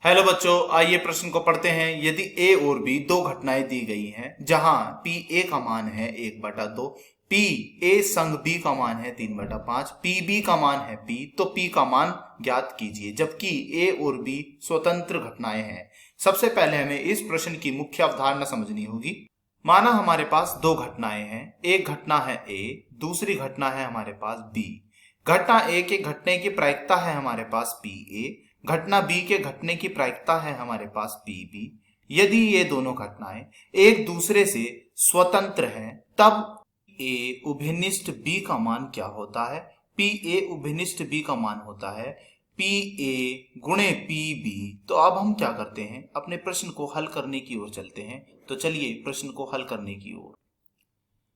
Hello बच्चों, आइए प्रश्न को पढ़ते हैं। यदि ए और बी दो घटनाएं दी गई हैं जहां पी ए का मान है 1/2, पी ए संग बी का मान है 3/5, पी बी का मान है पी, तो पी का मान ज्ञात कीजिए जबकि ए और बी स्वतंत्र घटनाएं हैं। सबसे पहले हमें इस प्रश्न की मुख्य अवधारणा समझनी होगी। माना हमारे पास दो घटनाएं हैं, एक घटना है ए, दूसरी घटना है हमारे पास बी। घटना ए के घटने की प्रायिकता है हमारे पास पी ए, घटना बी के घटने की प्रायिकता है हमारे पास पी बी। यदि ये दोनों घटनाएं एक दूसरे से स्वतंत्र हैं तब ए उभयनिष्ठ बी का मान क्या होता है? पी ए उभयनिष्ठ बी का मान होता है पी ए गुणे पी बी। तो अब हम क्या करते हैं, अपने प्रश्न को हल करने की ओर चलते हैं। तो चलिए प्रश्न को हल करने की ओर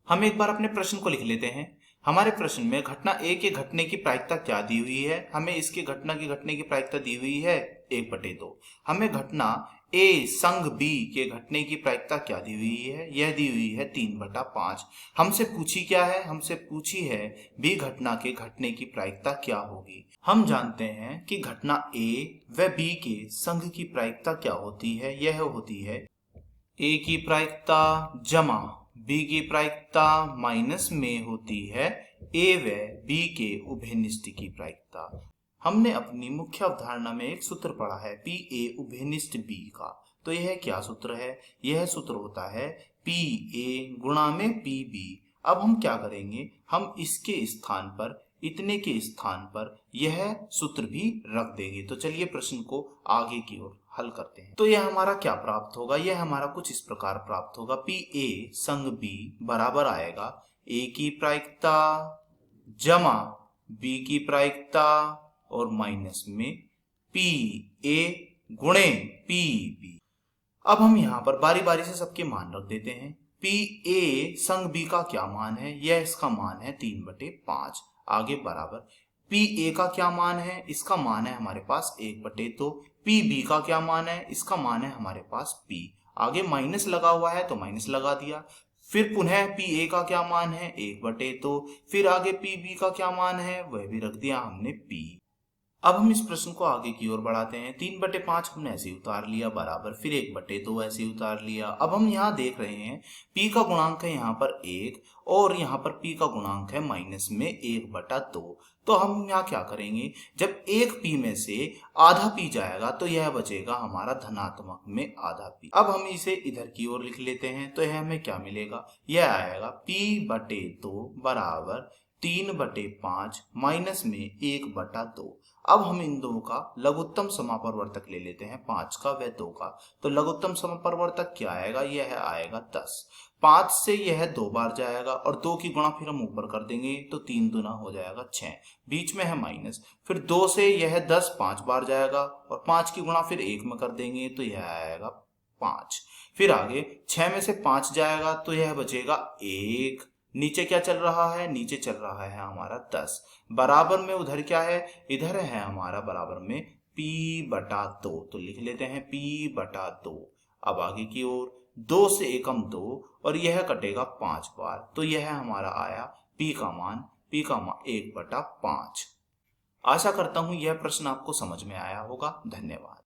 हम एक बार अपने प्रश्न को लिख लेते हैं। हमारे प्रश्न में घटना ए के घटने की प्रायिकता क्या दी हुई है? हमें इसके घटना की घटने की प्रायिकता दी हुई है 1/2। हमें घटना ए संग बी के घटने की प्रायिकता क्या दी हुई है? यह दी हुई है 3/5। हमसे पूछी क्या है? हमसे पूछी है बी घटना के घटने की प्रायिकता क्या होगी। हम जानते हैं कि घटना ए व बी के संग की प्रायिकता क्या होती है। यह होती है ए की प्रायिकता जमा बी की प्रायिकता माइनस में होती है ए व बी के उभयनिष्ठ की प्रायिकता। हमने अपनी मुख्य अवधारणा में एक सूत्र पढ़ा है पी ए उभयनिष्ठ बी का। तो यह क्या सूत्र है? यह सूत्र होता है पी ए गुणा में पी बी। अब हम क्या करेंगे, हम इसके स्थान पर, इतने के स्थान पर यह सूत्र भी रख देंगे। तो चलिए प्रश्न को आगे की ओर हल करते हैं। तो यह हमारा क्या प्राप्त होगा? यह हमारा कुछ इस प्रकार प्राप्त होगा। पी ए संग बी बराबर आएगा ए की प्रायिकता जमा बी की प्रायिकता और माइनस में पी ए गुणे पी बी। अब हम यहाँ पर बारी बारी से सबके मान रख देते हैं। पी ए संग बी का क्या मान है? यह इसका मान है 3/5। आगे बराबर पी ए का क्या मान है? इसका मान है हमारे पास 1/2। पी बी का क्या मान है? इसका मान है हमारे पास पी। आगे माइनस लगा हुआ है तो माइनस लगा दिया। फिर पुनः पी ए का क्या मान है? 1/2। फिर आगे पी बी का क्या मान है? वह भी रख दिया हमने पी। अब हम इस प्रश्न को आगे की ओर बढ़ाते हैं। 3/5 हमने ऐसे ही उतार लिया बराबर, फिर 1/2 ऐसे ही उतार लिया। अब हम यहाँ देख रहे हैं p का गुणांक है यहाँ पर 1 और यहाँ पर p का गुणांक है माइनस में 1/2। तो हम यहाँ क्या करेंगे, जब एक p में से आधा p जाएगा तो यह बचेगा हमारा धनात्मक में आधा p। अब हम इसे इधर की ओर लिख लेते हैं। तो यह हमें क्या मिलेगा? यह आएगा p/2 बराबर 3/5 माइनस में 1/2। अब हम इन दो का लघुत्तम समापरिवर्तक ले लेते हैं, 5 का व 2 का। तो लघुत्तम समापरिवर्तक क्या आएगा? यह आएगा 10। 5 से यह 2 बार जाएगा और 2 की गुणा फिर हम ऊपर कर देंगे तो 3 दूना हो जाएगा 6, बीच में है माइनस। फिर 2 से यह 10 5 बार जाएगा और 5 की गुणा फिर 1 में कर देंगे तो यह आएगा 5। फिर आगे 6 में से 5 जाएगा तो यह बचेगा 1। नीचे क्या चल रहा है? नीचे चल रहा है हमारा 10। बराबर में उधर क्या है? इधर है हमारा बराबर में p/2। तो लिख लेते हैं p/2। अब आगे की ओर 2 से एकम 2 और यह कटेगा 5 बार। तो यह हमारा आया p का मान 1/5। आशा करता हूं यह प्रश्न आपको समझ में आया होगा। धन्यवाद।